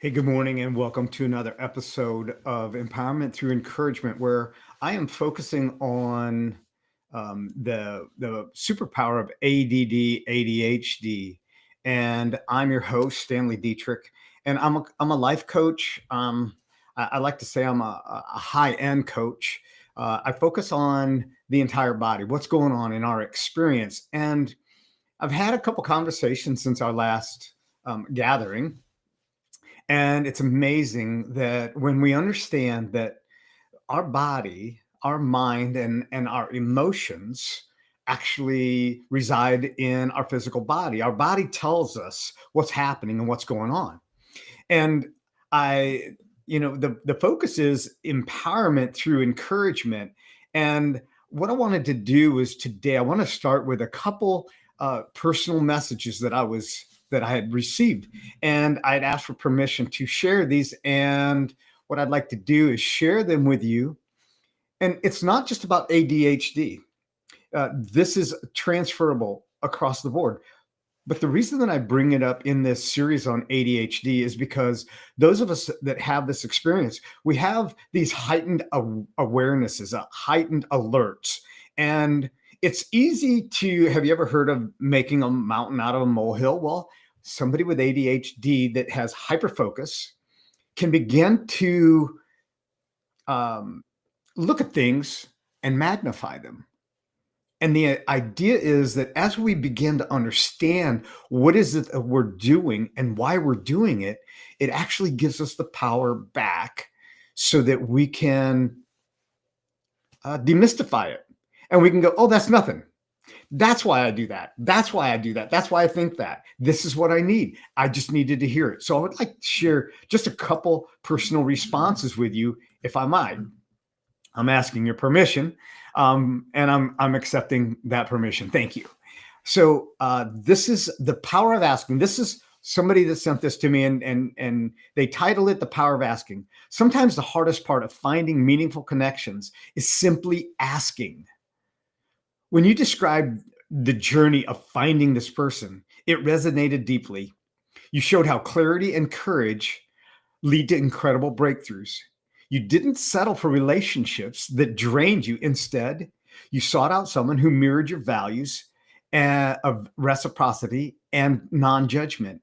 Hey, good morning, and welcome to another episode of Empowerment Through Encouragement, where I am focusing on the superpower of ADD, ADHD, and I'm your host, Stanley Dietrich, and I'm a life coach. I like to say I'm a high end coach. I focus on the entire body, what's going on in our experience, and I've had a couple conversations since our last gathering, and it's amazing that when we understand that our body, our mind, and our emotions actually reside in our physical body. Our body tells us what's happening and what's going on. And I, the focus is empowerment through encouragement. And what I wanted to do is today, I want to start with a couple personal messages that I had received, and I'd asked for permission to share these. And what I'd like to do is share them with you. And it's not just about ADHD. This is transferable across the board. But the reason that I bring it up in this series on ADHD is because those of us that have this experience, we have these heightened awarenesses, heightened alerts. And it's easy to, have you ever heard of making a mountain out of a molehill? Well, somebody with ADHD that has hyperfocus can begin to um, look at things and magnify them. And the idea is that as we begin to understand what is it that we're doing and why we're doing it, it actually gives us the power back so that we can demystify it. And we can go, oh, that's nothing. That's why I do that. That's why I do that. That's why I think that. This is what I need. I just needed to hear it. So I would like to share just a couple personal responses with you, if I might. I'm asking your permission, and I'm accepting that permission. Thank you. So this is the power of asking. This is somebody that sent this to me, and they title it "The Power of Asking." Sometimes the hardest part of finding meaningful connections is simply asking. When you described the journey of finding this person, it resonated deeply. You showed how clarity and courage lead to incredible breakthroughs. You didn't settle for relationships that drained you. Instead, you sought out someone who mirrored your values of reciprocity and non judgment.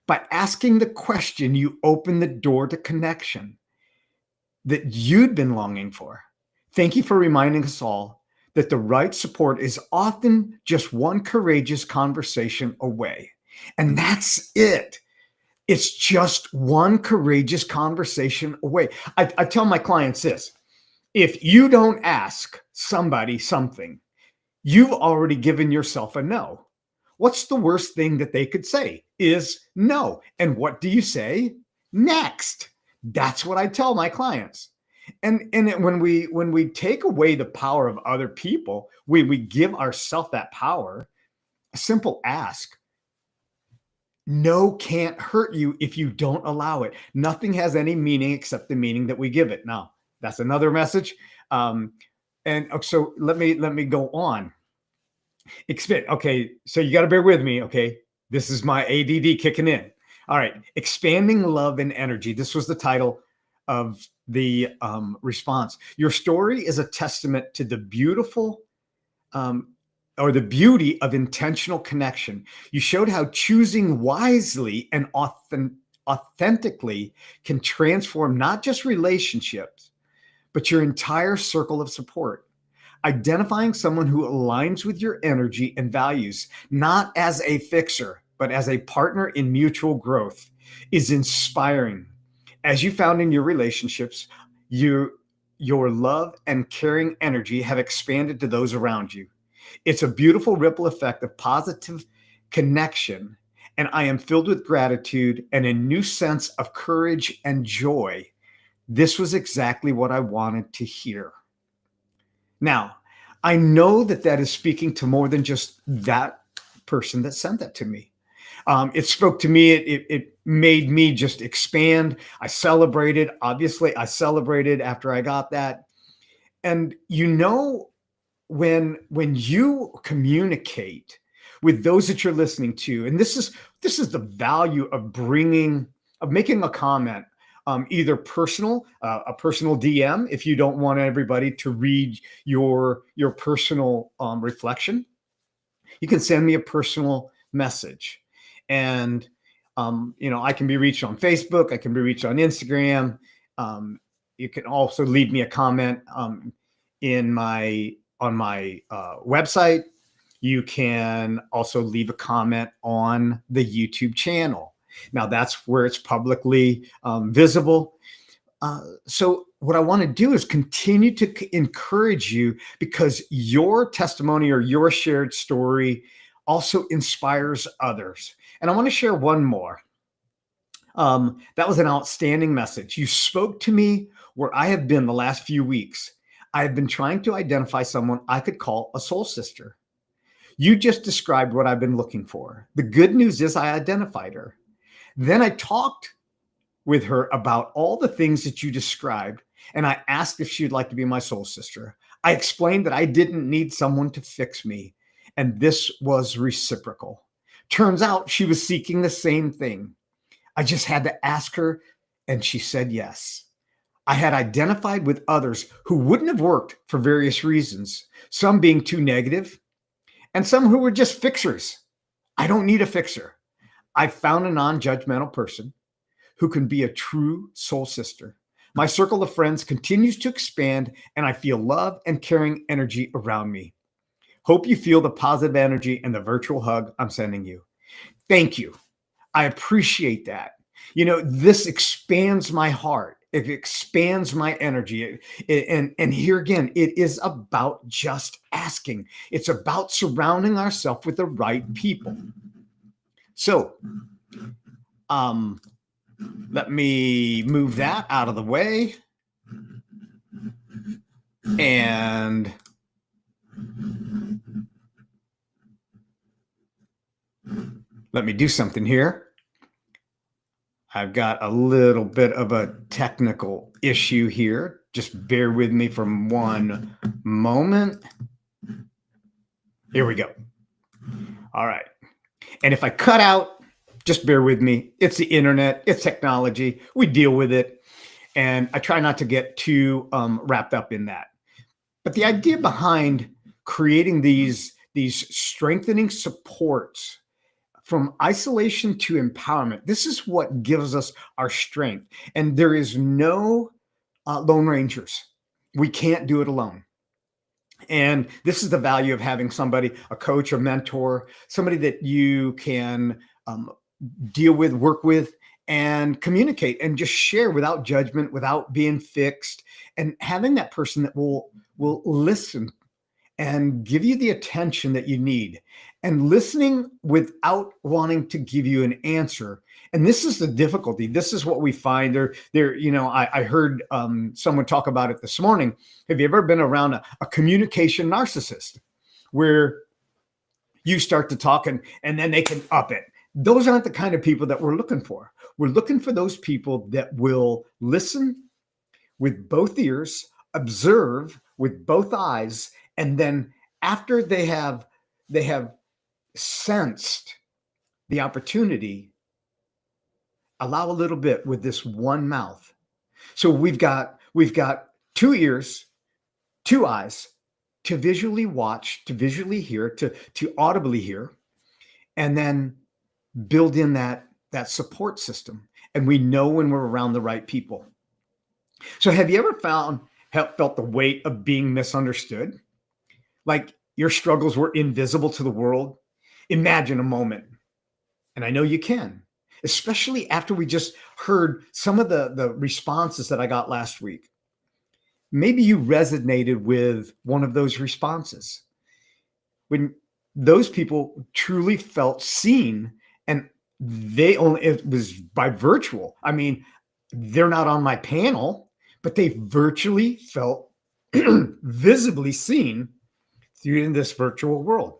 By asking the question, you opened the door to connection that you'd been longing for. Thank you for reminding us all that the right support is often just one courageous conversation away. And that's it. It's just one courageous conversation away. I tell my clients this: if you don't ask somebody something, you've already given yourself a no. What's the worst thing that they could say is no. And what do you say next? That's what I tell my clients. And when we take away the power of other people, we give ourselves that power. A simple ask, no, can't hurt you if you don't allow it. Nothing has any meaning except the meaning that we give it. Now, that's another message. And so let me go on. Expand. Okay, so you got to bear with me. Okay, this is my ADD kicking in. All right, expanding love and energy. This was the title of the response. Your story is a testament to the beautiful um, or the beauty of intentional connection. You showed how choosing wisely and authentically can transform not just relationships, but your entire circle of support. Identifying someone who aligns with your energy and values, not as a fixer, but as a partner in mutual growth, is inspiring. As you found in your relationships, your love and caring energy have expanded to those around you. It's a beautiful ripple effect of positive connection, and I am filled with gratitude and a new sense of courage and joy. This was exactly what I wanted to hear. Now, I know that that is speaking to more than just that person that sent that to me. It spoke to me. It made me just expand. I celebrated. Obviously, I celebrated after I got that. And when you communicate with those that you're listening to, and this is the value of bringing of making a comment, either a personal DM if you don't want everybody to read your personal reflection. You can send me a personal message, and I can be reached on Facebook. I can be reached on Instagram. You can also leave me a comment in my on my website. You can also leave a comment on the YouTube channel. Now that's where it's publicly visible. So what I want to do is continue to encourage you, because your testimony or your shared story also inspires others. And I want to share one more. That was an outstanding message. You spoke to me where I have been the last few weeks. I have been trying to identify someone I could call a soul sister. You just described what I've been looking for. The good news is I identified her. Then I talked with her about all the things that you described, and I asked if she'd like to be my soul sister. I explained that I didn't need someone to fix me, and this was reciprocal. Turns out she was seeking the same thing. I just had to ask her, and she said yes. I had identified with others who wouldn't have worked for various reasons, some being too negative, and some who were just fixers. I don't need a fixer. I found a non-judgmental person who can be a true soul sister. My circle of friends continues to expand, and I feel love and caring energy around me. Hope you feel the positive energy and the virtual hug I'm sending you. Thank you. I appreciate that. This expands my heart. It expands my energy. And here again, it is about just asking. It's about surrounding ourselves with the right people. So, let me move that out of the way. And let me do something here. I've got a little bit of a technical issue here. Just bear with me for one moment. Here we go. All right. And if I cut out, just bear with me. It's the internet. It's technology. We deal with it. And I try not to get too wrapped up in that. But the idea behind creating these strengthening supports from isolation to empowerment, this is what gives us our strength. And there is no lone rangers. We can't do it alone. And this is the value of having somebody, a coach, a mentor, somebody that you can deal with, work with, and communicate and just share without judgment, without being fixed, and having that person that will listen and give you the attention that you need, and listening without wanting to give you an answer. And this is the difficulty. This is what we find there. I heard someone talk about it this morning. Have you ever been around a communication narcissist where you start to talk and then they can up it? Those aren't the kind of people that we're looking for. We're looking for those people that will listen with both ears, observe with both eyes, and then after they have sensed the opportunity, allow a little bit with this one mouth. So we've got 2 ears, 2 eyes to visually watch, to visually hear, to audibly hear, and then build in that support system. And we know when we're around the right people. So have you ever felt the weight of being misunderstood? Like your struggles were invisible to the world? Imagine a moment. And I know you can, especially after we just heard some of the responses that I got last week. Maybe you resonated with one of those responses when those people truly felt seen, and it was by virtual. I mean, they're not on my panel, but they virtually felt visibly seen through this virtual world.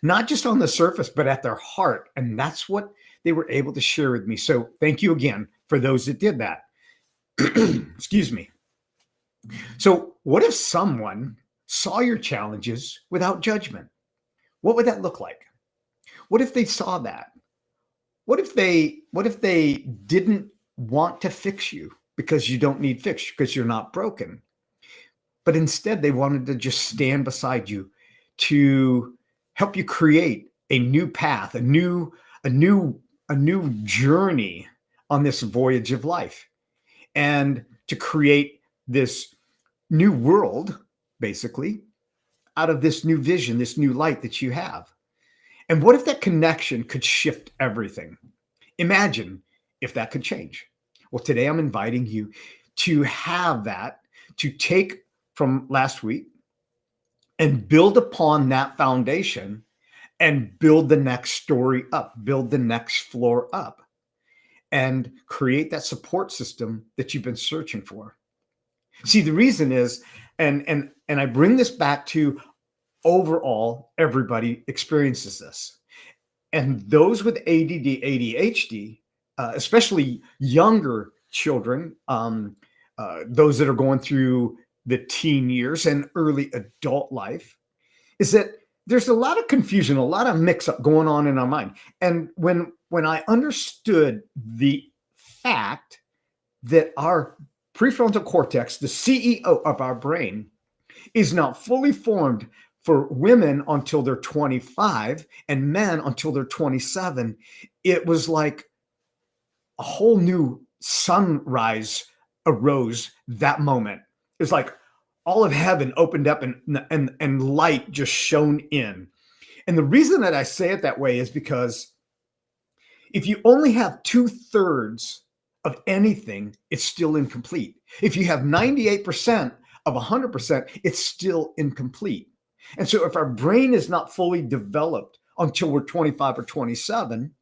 Not just on the surface, but at their heart. And that's what they were able to share with me. So thank you again for those that did that. Excuse me. So what if someone saw your challenges without judgment? What would that look like? What if they saw that? What if they didn't want to fix you because you don't need fixed because you're not broken, but instead they wanted to just stand beside you to help you create a new path, a new a new journey on this voyage of life, and to create this new world, basically, out of this new vision, this new light that you have. And what if that connection could shift everything? Imagine if that could change. Well, today I'm inviting you to have that, to take from last week and build upon that foundation and build the next story up, build the next floor up, and create that support system that you've been searching for. See, the reason is, and I bring this back to overall, everybody experiences this. And those with ADD, ADHD, especially younger children, those that are going through the teen years and early adult life, is that there's a lot of confusion, a lot of mix up going on in our mind. And when I understood the fact that our prefrontal cortex, the CEO of our brain, is not fully formed for women until they're 25 and men until they're 27, it was like a whole new sunrise arose that moment. It's like all of heaven opened up and light just shone in. And the reason that I say it that way is because if you only have 2/3 of anything, it's still incomplete. If you have 98% of 100%, it's still incomplete. And so if our brain is not fully developed until we're 25 or 27,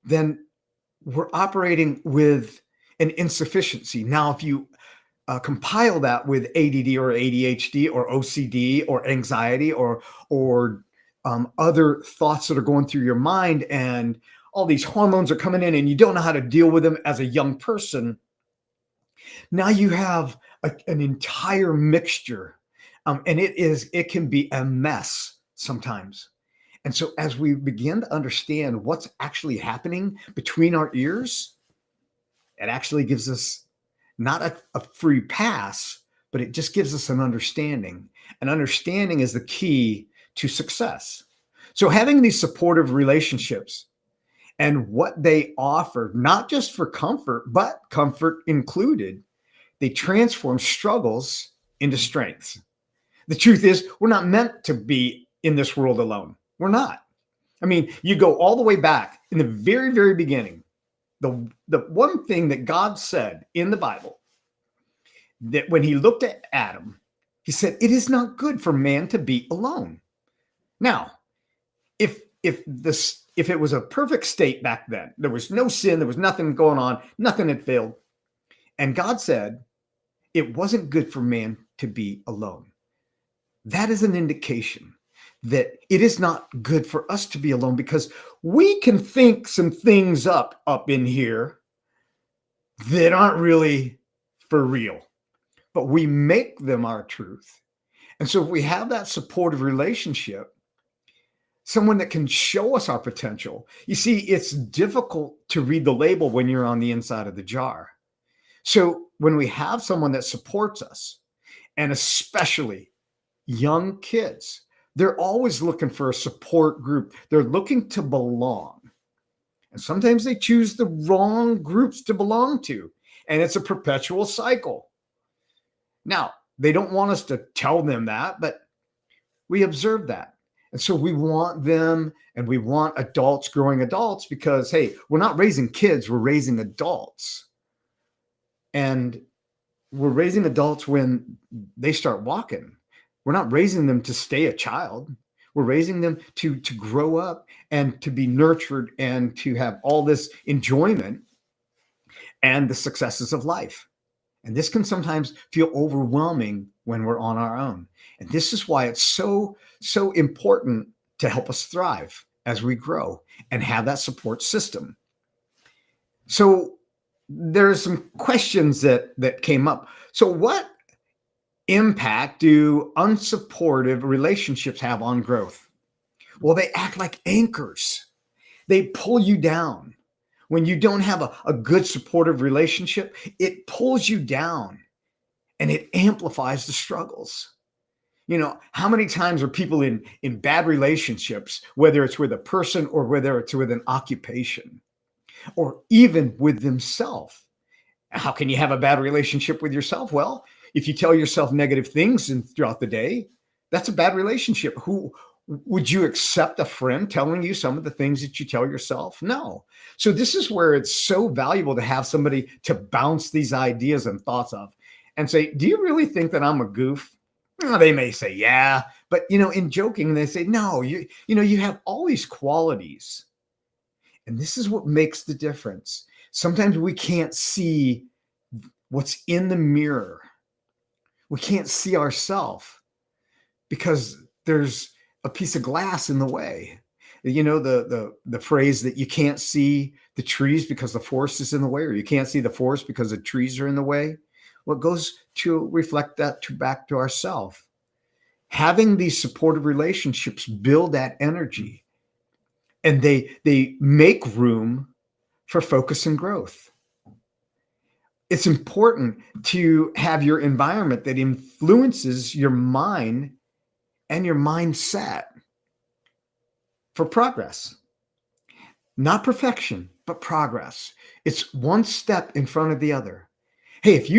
then we're operating with an insufficiency. Now, if you compile that with ADD or ADHD or OCD or anxiety or other thoughts that are going through your mind, and all these hormones are coming in and you don't know how to deal with them as a young person, now you have an entire mixture, and it can be a mess sometimes. And so as we begin to understand what's actually happening between our ears, it actually gives us not a free pass, but it just gives us an understanding. And understanding is the key to success. So having these supportive relationships and what they offer, not just for comfort, but comfort included, they transform struggles into strengths. The truth is, we're not meant to be in this world alone. We're not. I mean, you go all the way back in the very, very beginning. The one thing that God said in the Bible, that when he looked at Adam, he said, "It is not good for man to be alone." Now, if it was a perfect state back then, there was no sin, there was nothing going on, nothing had failed, and God said it wasn't good for man to be alone, that is an indication that it is not good for us to be alone, because we can think some things up in here that aren't really for real, but we make them our truth. And so if we have that supportive relationship, someone that can show us our potential. You see, it's difficult to read the label when you're on the inside of the jar. So when we have someone that supports us, and especially young kids, they're always looking for a support group. They're looking to belong. And sometimes they choose the wrong groups to belong to, and it's a perpetual cycle. Now, they don't want us to tell them that, but we observe that. And so we want them, and we want adults growing adults, because, hey, we're not raising kids, we're raising adults. And we're raising adults when they start walking. We're not raising them to stay a child. We're raising them to grow up and to be nurtured and to have all this enjoyment and the successes of life. And this can sometimes feel overwhelming when we're on our own. And this is why it's so important to help us thrive as we grow and have that support system. So there's some questions that came up. So what impact do unsupportive relationships have on growth? Well, they act like anchors. They pull you down. When you don't have a good supportive relationship, it pulls you down and it amplifies the struggles. How many times are people in bad relationships, whether it's with a person or whether it's with an occupation or even with themselves? How can you have a bad relationship with yourself? Well, if you tell yourself negative things throughout the day, that's a bad relationship. Who would you accept a friend telling you some of the things that you tell yourself? No. So this is where it's so valuable to have somebody to bounce these ideas and thoughts off and say, do you really think that I'm a goof? They may say, yeah, but in joking, they say, no, you have all these qualities. And this is what makes the difference. Sometimes we can't see what's in the mirror. We can't see ourselves because there's a piece of glass in the way. The phrase that you can't see the trees because the forest is in the way, or you can't see the forest because the trees are in the way. Well, it goes to reflect that back to ourselves. Having these supportive relationships build that energy, and they make room for focus and growth. It's important to have your environment that influences your mind and your mindset for progress. Not perfection, but progress. It's one step in front of the other. Hey, if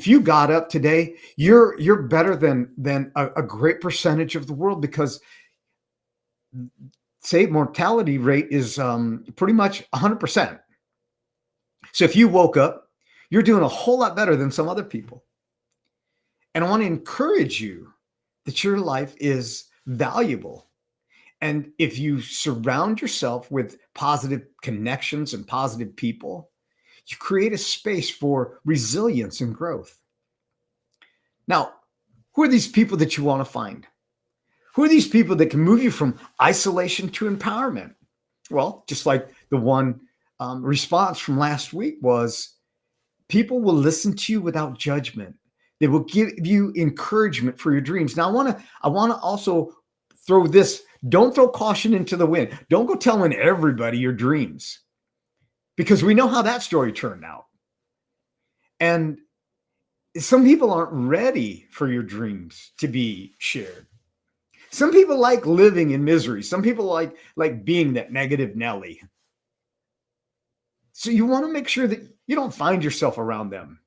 you got up today, you're better than a great percentage of the world, because say mortality rate is pretty much 100%. So if you woke up, you're doing a whole lot better than some other people. And I want to encourage you that your life is valuable. And if you surround yourself with positive connections and positive people, you create a space for resilience and growth. Now, who are these people that you want to find? Who are these people that can move you from isolation to empowerment? Well, just like the one response from last week was, people will listen to you without judgment. They will give you encouragement for your dreams. Now, I want to also throw this. Don't throw caution into the wind. Don't go telling everybody your dreams, because we know how that story turned out. And some people aren't ready for your dreams to be shared. Some people like living in misery. Some people like being that negative Nelly. So you want to make sure that you don't find yourself around them.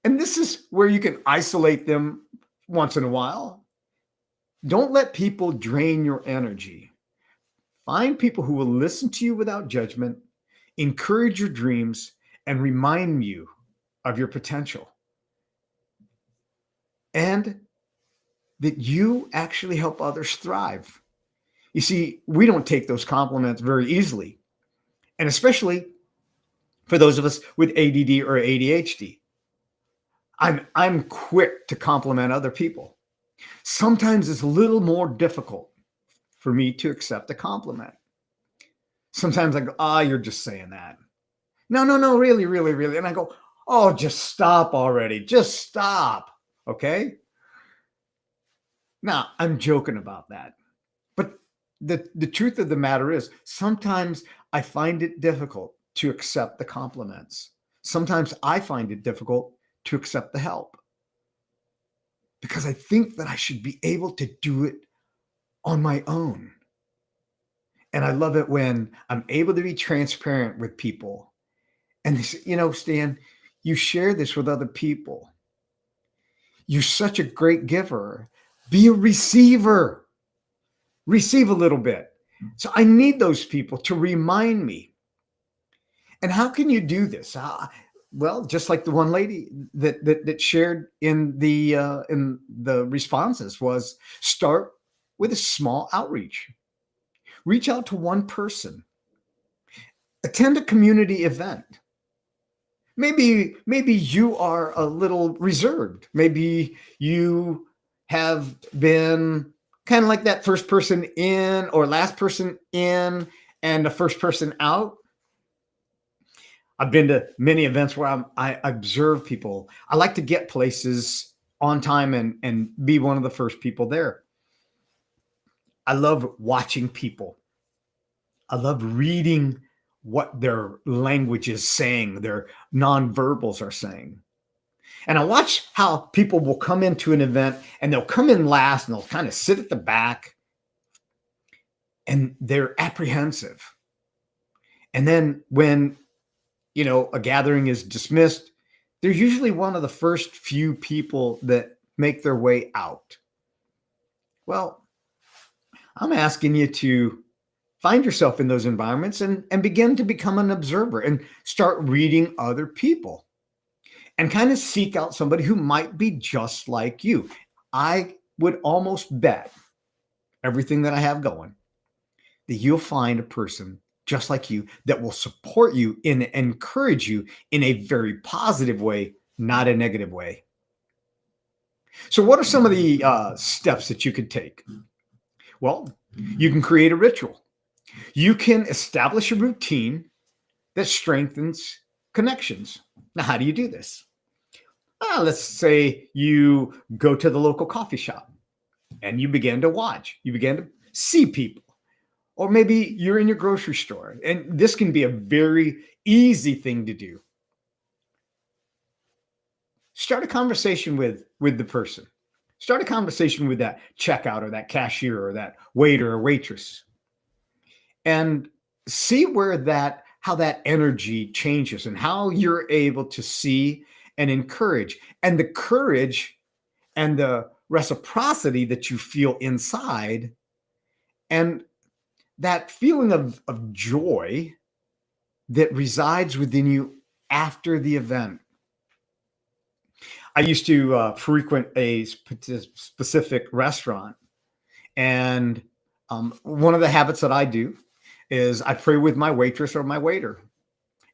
And this is where you can isolate them once in a while. Don't let people drain your energy. Find people who will listen to you without judgment, encourage your dreams, and remind you of your potential. And that you actually help others thrive. You see, we don't take those compliments very easily. And especially for those of us with ADD or ADHD. I'm quick to compliment other people. Sometimes it's a little more difficult for me to accept a compliment. Sometimes I go, you're just saying that. No, really, really, really. And I go, oh, just stop already. Just stop. Okay. Now, I'm joking about that. But the truth of the matter is, sometimes I find it difficult to accept the compliments. Sometimes I find it difficult to accept the help, because I think that I should be able to do it on my own. And I love it when I'm able to be transparent with people. And they say, Stan, you share this with other people. You're such a great giver. Be a receiver. Receive a little bit. So I need those people to remind me. And how can you do this? Well, just like the one lady that shared in the responses, was start with a small outreach. Reach out to one person. Attend a community event. Maybe you are a little reserved. Maybe you have been kind of like that first person in or last person in and the first person out. I've been to many events where I observe people. I like to get places on time and be one of the first people there. I love watching people. I love reading what their language is saying, their nonverbals are saying. And I watch how people will come into an event and they'll come in last and they'll kind of sit at the back and they're apprehensive. And then when, a gathering is dismissed, they're usually one of the first few people that make their way out. Well, I'm asking you to find yourself in those environments and begin to become an observer and start reading other people and kind of seek out somebody who might be just like you. I would almost bet everything that I have going that you'll find a person just like you that will support you and encourage you in a very positive way, not a negative way. So, what are some of the steps that you could take? Well, you can create a ritual. You can establish a routine that strengthens connections. Now, how do you do this? Let's say you go to the local coffee shop and you begin to watch, you begin to see people. Or maybe you're in your grocery store, and this can be a very easy thing to do. Start a conversation with the person. Start a conversation with that checkout or that cashier or that waiter or waitress, and see where that how that energy changes and how you're able to see and encourage, and the courage and the reciprocity that you feel inside, and that feeling of joy that resides within you after the event. I used to frequent a specific restaurant, and one of the habits that I do is I pray with my waitress or my waiter,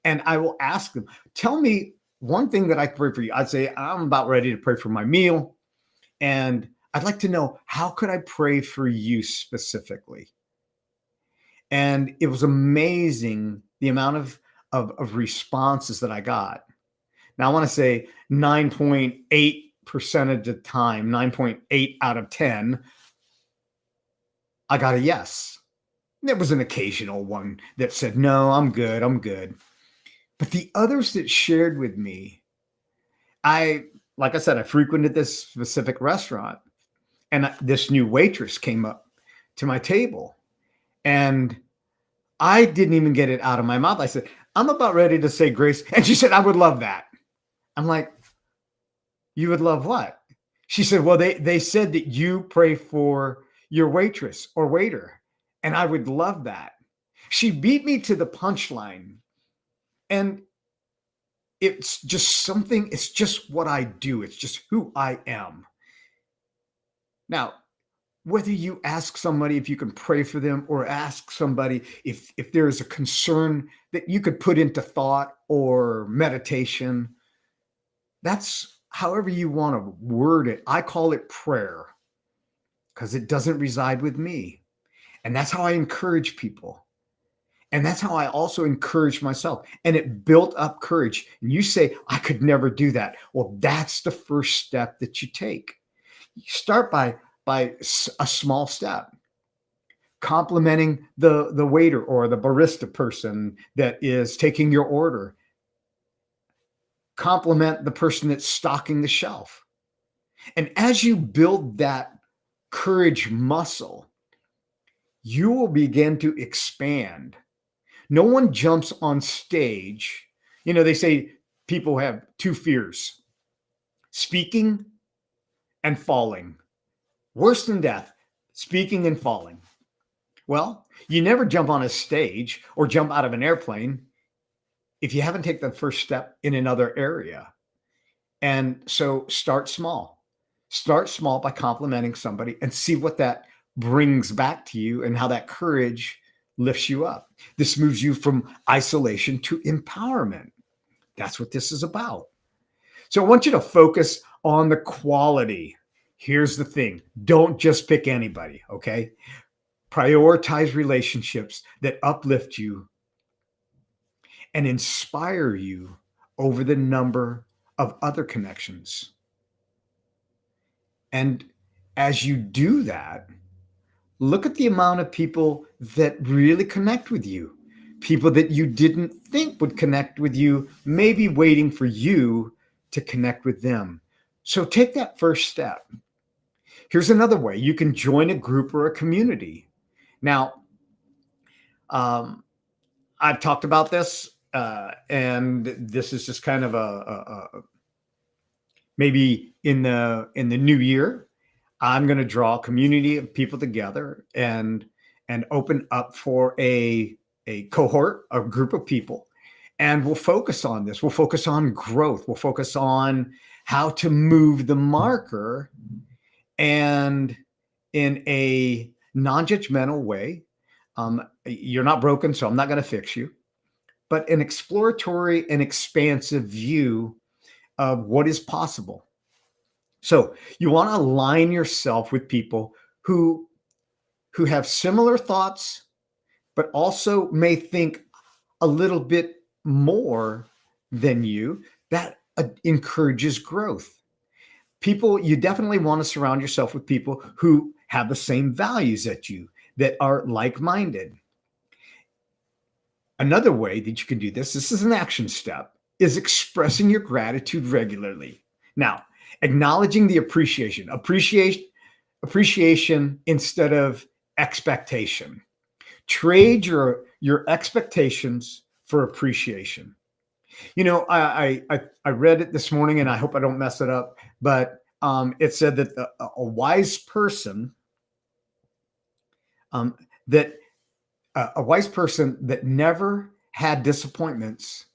and I will ask them, "Tell me one thing that I can pray for you." I'd say, "I'm about ready to pray for my meal, and I'd like to know how could I pray for you specifically." And it was amazing the amount of responses that I got. Now I want to say 9.8% of the time, 9.8 out of 10, I got a yes. There was an occasional one that said, "No, I'm good, I'm good." But the others that shared with me, I, like I said, I frequented this specific restaurant, and this new waitress came up to my table, and I didn't even get it out of my mouth. I said, "I'm about ready to say grace." And she said, "I would love that." I'm like, "You would love what?" She said, "Well, they said that you pray for your waitress or waiter, and I would love that." She beat me to the punchline. And it's just something, it's just what I do. It's just who I am. Now, whether you ask somebody if you can pray for them or ask somebody if there is a concern that you could put into thought or meditation, that's however you want to word it. I call it prayer because it doesn't reside with me. And that's how I encourage people. And that's how I also encourage myself. And it built up courage. And you say, "I could never do that." Well, that's the first step that you take. You start by a small step, complimenting the waiter or the barista person that is taking your order. Compliment the person that's stocking the shelf. And as you build that courage muscle, you will begin to expand. No one jumps on stage. They say people have two fears: speaking and falling. Worse than death, speaking and falling. Well, you never jump on a stage or jump out of an airplane if you haven't taken the first step in another area. And so start small. Start small by complimenting somebody and see what that brings back to you and how that courage lifts you up. This moves you from isolation to empowerment. That's what this is about. So I want you to focus on the quality. Here's the thing: don't just pick anybody, okay? Prioritize relationships that uplift you and inspire you over the number of other connections. And as you do that, Look at the amount of people that really connect with you, people that you didn't think would connect with you, maybe waiting for you to connect with them. So take that first step. Here's another way you can join a group or a community. Now, um, I've talked about this, and this is just kind of a maybe in the new year. I'm going to draw a community of people together and open up for a cohort, a group of people, and we'll focus on this. We'll focus on growth. We'll focus on how to move the marker, and in a non-judgmental way. You're not broken, so I'm not going to fix you, but an exploratory and expansive view of what is possible. So you want to align yourself with people who have similar thoughts, but also may think a little bit more than you. That encourages growth. People, you definitely want to surround yourself with people who have the same values as you, that are like-minded. Another way that you can do this is an action step, is expressing your gratitude regularly. Now, acknowledging the appreciation instead of expectation. Trade your expectations for appreciation. You know, I read it this morning, and I hope I don't mess it up, but it said that a wise person um, that a wise person that never had disappointments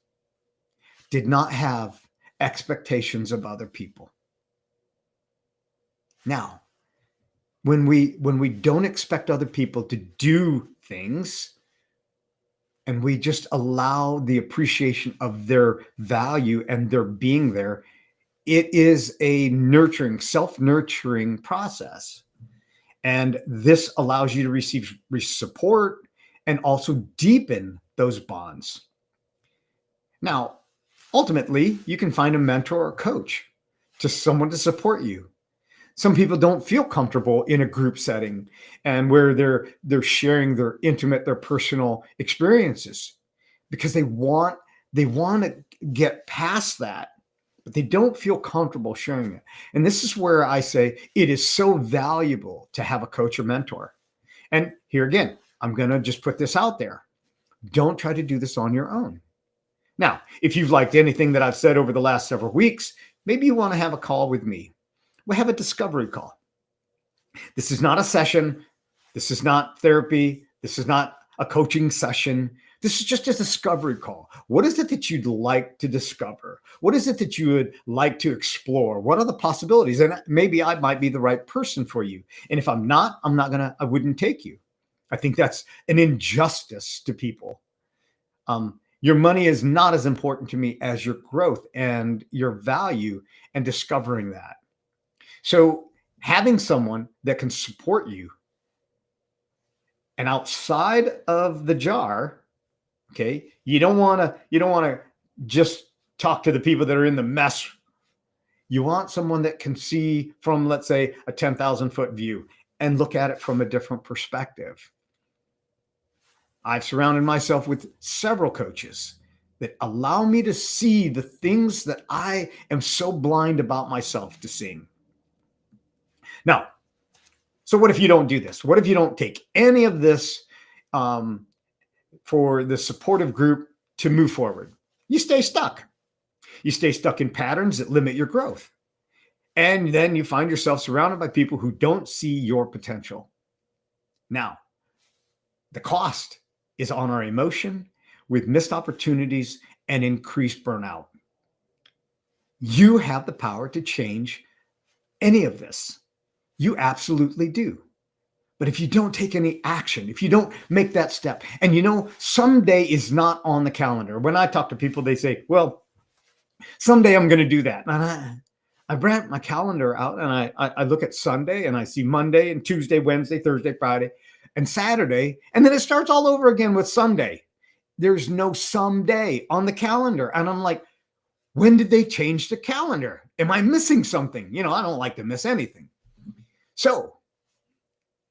did not have expectations of other people. Now, when we don't expect other people to do things, and we just allow the appreciation of their value and their being there, it is a nurturing, self-nurturing process. And this allows you to receive support and also deepen those bonds. Now, ultimately, you can find a mentor or coach, just someone to support you. Some people don't feel comfortable in a group setting and where they're sharing their intimate, their personal experiences, because they want to get past that, but they don't feel comfortable sharing it. And this is where I say it is so valuable to have a coach or mentor. And here again, I'm going to just put this out there. Don't try to do this on your own. Now, if you've liked anything that I've said over the last several weeks, maybe you want to have a call with me. We'll have a discovery call. This is not a session. This is not therapy. This is not a coaching session. This is just a discovery call. What is it that you'd like to discover? What is it that you would like to explore? What are the possibilities? And maybe I might be the right person for you. And if I'm not, I wouldn't take you. I think that's an injustice to people. Your money is not as important to me as your growth and your value and discovering that. So having someone that can support you and outside of the jar, okay, you don't want to just talk to the people that are in the mess. You want someone that can see from, let's say, a 10,000-foot view and look at it from a different perspective. I've surrounded myself with several coaches that allow me to see the things that I am so blind about myself to seeing. Now, so what if you don't do this? What if you don't take any of this for the supportive group to move forward? You stay stuck. You stay stuck in patterns that limit your growth. And then you find yourself surrounded by people who don't see your potential. Now, the cost is on our emotion with missed opportunities and increased burnout. You have the power to change any of this. You absolutely do. But if you don't take any action, if you don't make that step, and someday is not on the calendar. When I talk to people, they say, well, someday I'm going to do that. And I brand my calendar out and I look at Sunday and I see Monday and Tuesday, Wednesday, Thursday, Friday, and Saturday. And then it starts all over again with Sunday. There's no someday on the calendar. And I'm like, when did they change the calendar? Am I missing something? I don't like to miss anything. So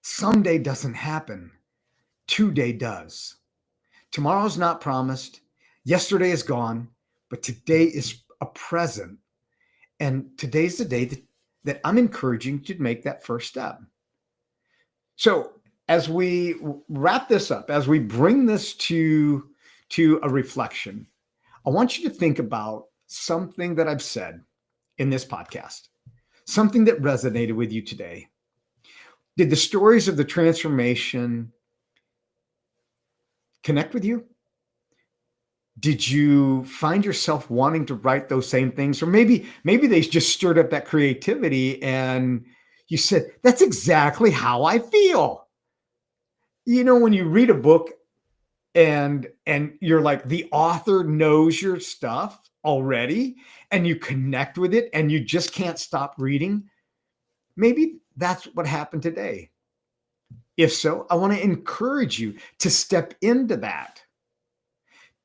Someday doesn't happen. Today does. Tomorrow's not promised. Yesterday is gone, but today is a present. And today's the day that I'm encouraging you to make that first step. So as we wrap this up, as we bring this to a reflection, I want you to think about something that I've said in this podcast, something that resonated with you today. Did the stories of the transformation connect with you? Did you find yourself wanting to write those same things? Or maybe they just stirred up that creativity and you said, that's exactly how I feel. You know, when you read a book and you're like, the author knows your stuff already and you connect with it and you just can't stop reading. Maybe that's what happened today. If so, I want to encourage you to step into that.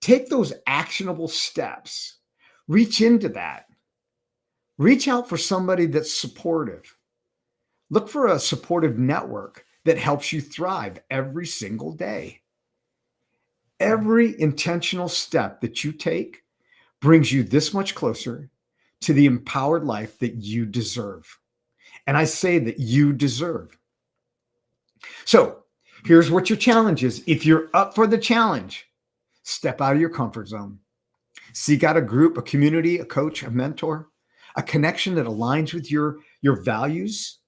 Take those actionable steps. Reach into that. Reach out for somebody that's supportive. Look for a supportive network that helps you thrive every single day. Every intentional step that you take brings you this much closer to the empowered life that you deserve. And I say that you deserve. So here's what your challenge is. If you're up for the challenge, step out of your comfort zone. Seek out a group, a community, a coach, a mentor, a connection that aligns with your values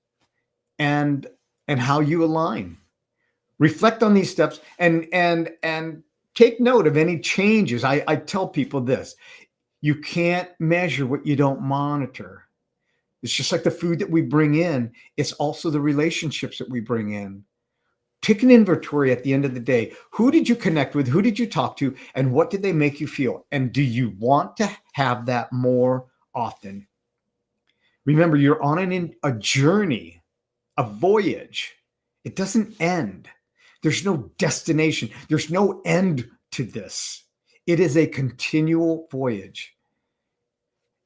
and how you align. Reflect on these steps and take note of any changes. I tell people this: you can't measure what you don't monitor. It's just like the food that we bring in. It's also the relationships that we bring in. Take an inventory at the end of the day. Who did you connect with? Who did you talk to? And what did they make you feel? And do you want to have that more often? Remember, you're on a journey, a voyage. It doesn't end. There's no destination. There's no end to this. It is a continual voyage.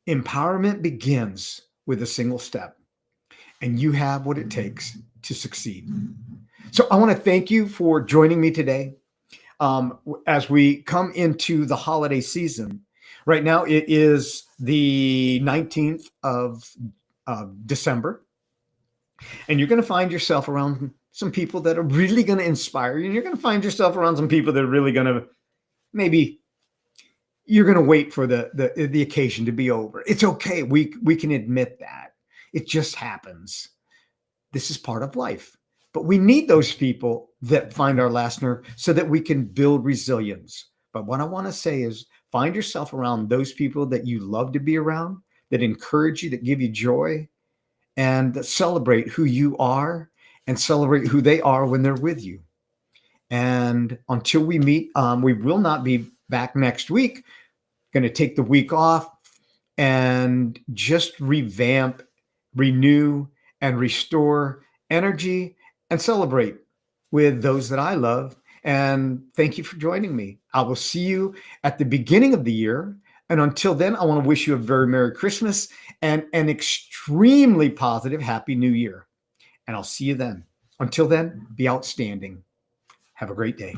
Empowerment begins with a single step, and you have what it takes to succeed. So I want to thank you for joining me today. As we come into the holiday season, right now it is the 19th of December, and you're going to find yourself around some people that are really going to inspire you, and you're going to find yourself around some people that are really going to, maybe you're going to wait for the occasion to be over. It's okay. We can admit that. It just happens. This is part of life. But we need those people that find our last nerve so that we can build resilience. But what I want to say is, find yourself around those people that you love to be around, that encourage you, that give you joy, and that celebrate who you are and celebrate who they are when they're with you. And until we meet, we will not be back next week. Going to take the week off and just revamp, renew, and restore energy and celebrate with those that I love. And thank you for joining me. I will see you at the beginning of the year. And until then, I want to wish you a very Merry Christmas and an extremely positive Happy New Year. And I'll see you then. Until then, be outstanding. Have a great day.